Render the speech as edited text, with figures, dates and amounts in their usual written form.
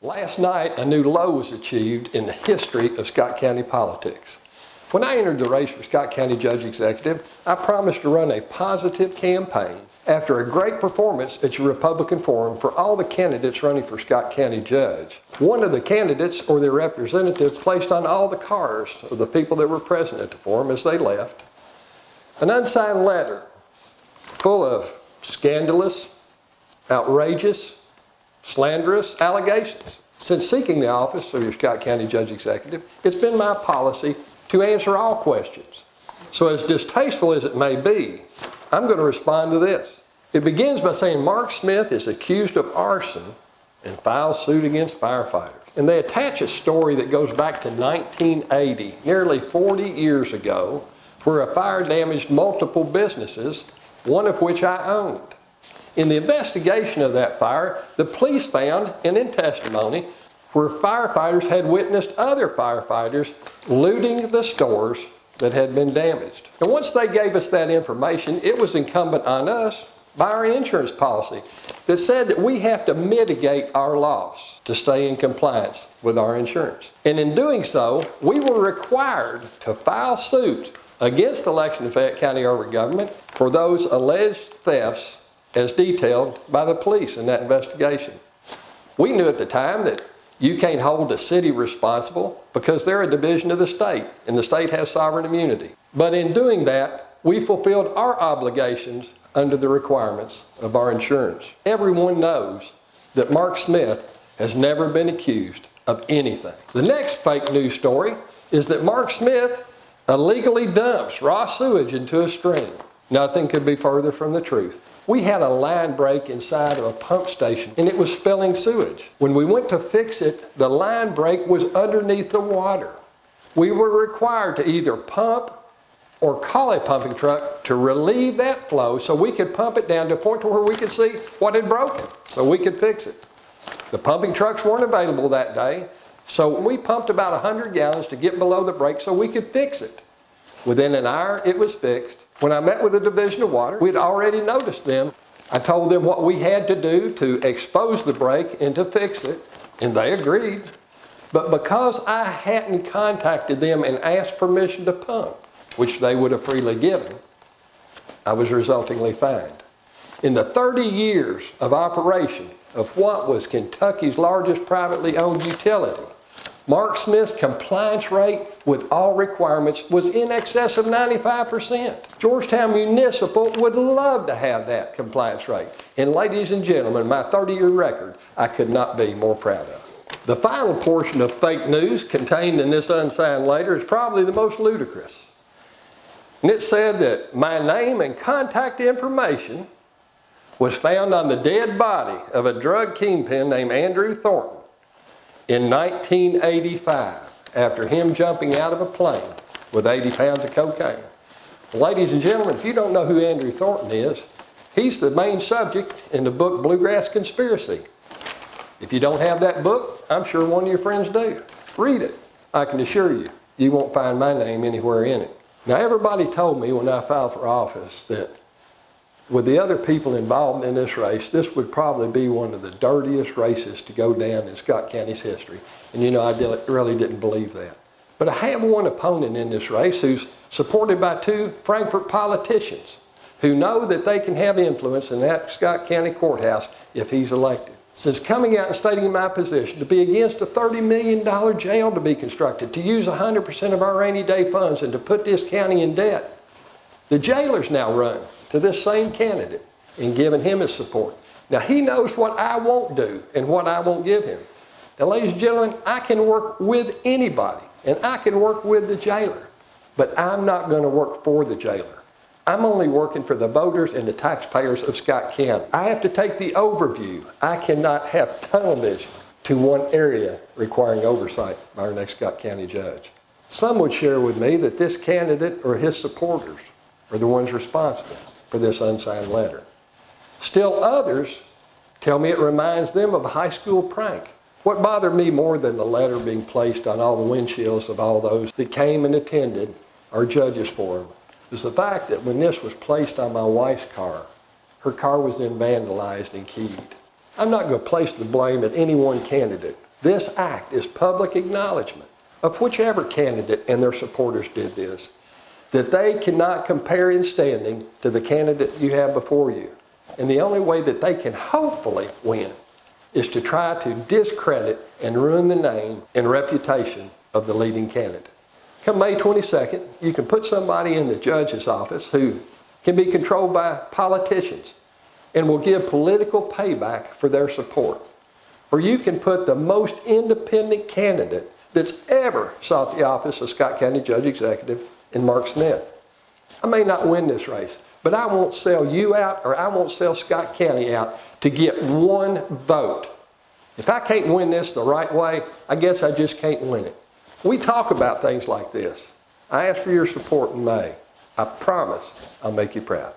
Last night, a new low was achieved in the history of Scott County politics. When I entered the race for Scott County Judge Executive, I promised to run a positive campaign after a great performance at your Republican Forum for all the candidates running for Scott County Judge. One of the candidates or their representative placed on all the cars of the people that were present at the forum as they left an unsigned letter full of scandalous, outrageous, slanderous allegations. Since seeking the office of your Scott County Judge Executive, it's been my policy to answer all questions. So as distasteful as it may be, I'm going to respond to this. It begins by saying Mark Smith is accused of arson and files suit against firefighters. And they attach a story that goes back to 1980, nearly 40 years ago, where a fire damaged multiple businesses, one of which I owned. In the investigation of that fire, the police found, and in testimony, where firefighters had witnessed other firefighters looting the stores that had been damaged. And once they gave us that information, it was incumbent on us, by our insurance policy, that said that we have to mitigate our loss to stay in compliance with our insurance. And in doing so, we were required to file suit against election of Fayette County Overett government for those alleged thefts as detailed by the police in that investigation. We knew at the time that you can't hold the city responsible because they're a division of the state, and the state has sovereign immunity. But in doing that, we fulfilled our obligations under the requirements of our insurance. Everyone knows that Mark Smith has never been accused of anything. The next fake news story is that Mark Smith illegally dumps raw sewage into a stream. Nothing could be further from the truth. We had a line break inside of a pump station and it was spilling sewage. When we went to fix it, the line break was underneath the water. We were required to either pump or call a pumping truck to relieve that flow so we could pump it down to a point to where we could see what had broken so we could fix it. The pumping trucks weren't available that day, so we pumped about 100 gallons to get below the break so we could fix it. Within an hour, it was fixed. When I met with the Division of Water, we'd already noticed them. I told them what we had to do to expose the break and to fix it, and they agreed. But because I hadn't contacted them and asked permission to pump, which they would have freely given, I was resultingly fined. In the 30 years of operation of what was Kentucky's largest privately owned utility, Mark Smith's compliance rate with all requirements was in excess of 95%. Georgetown Municipal would love to have that compliance rate. And ladies and gentlemen, my 30-year record, I could not be more proud of. The final portion of fake news contained in this unsigned letter is probably the most ludicrous. And it said that my name and contact information was found on the dead body of a drug kingpin named Andrew Thornton in 1985 after him jumping out of a plane with 80 pounds of cocaine. Ladies and gentlemen, if you don't know who Andrew Thornton is, he's the main subject in the book Bluegrass Conspiracy. If you don't have that book, I'm sure one of your friends do. Read it. I can assure you, you won't find my name anywhere in it. Now, everybody told me when I filed for office that with the other people involved in this race, this would probably be one of the dirtiest races to go down in Scott County's history. And you know, I really didn't believe that. But I have one opponent in this race who's supported by two Frankfort politicians who know that they can have influence in that Scott County courthouse if he's elected. Since coming out and stating my position to be against a $30 million jail to be constructed, to use 100% of our rainy day funds and to put this county in debt, the jailers now run to this same candidate and giving him his support. Now he knows what I won't do and what I won't give him. Now ladies and gentlemen, I can work with anybody and I can work with the jailer, but I'm not going to work for the jailer. I'm only working for the voters and the taxpayers of Scott County. I have to take the overview. I cannot have tunnel vision to one area requiring oversight by our next Scott County judge. Some would share with me that this candidate or his supporters are the ones responsible for this unsigned letter. Still others tell me it reminds them of a high school prank. What bothered me more than the letter being placed on all the windshields of all those that came and attended our judges forum is the fact that when this was placed on my wife's car, her car was then vandalized and keyed. I'm not going to place the blame at any one candidate This act is public acknowledgement of whichever candidate and their supporters did this, that they cannot compare in standing to the candidate you have before you. And the only way that they can hopefully win is to try to discredit and ruin the name and reputation of the leading candidate. Come May 22nd, you can put somebody in the judge's office who can be controlled by politicians and will give political payback for their support. Or you can put the most independent candidate that's ever sought the office of Scott County Judge Executive in Mark Smith. I may not win this race, but I won't sell you out, or I won't sell Scott County out to get one vote. If I can't win this the right way, I guess I just can't win it. We talk about things like this. I ask for your support in May. I promise I'll make you proud.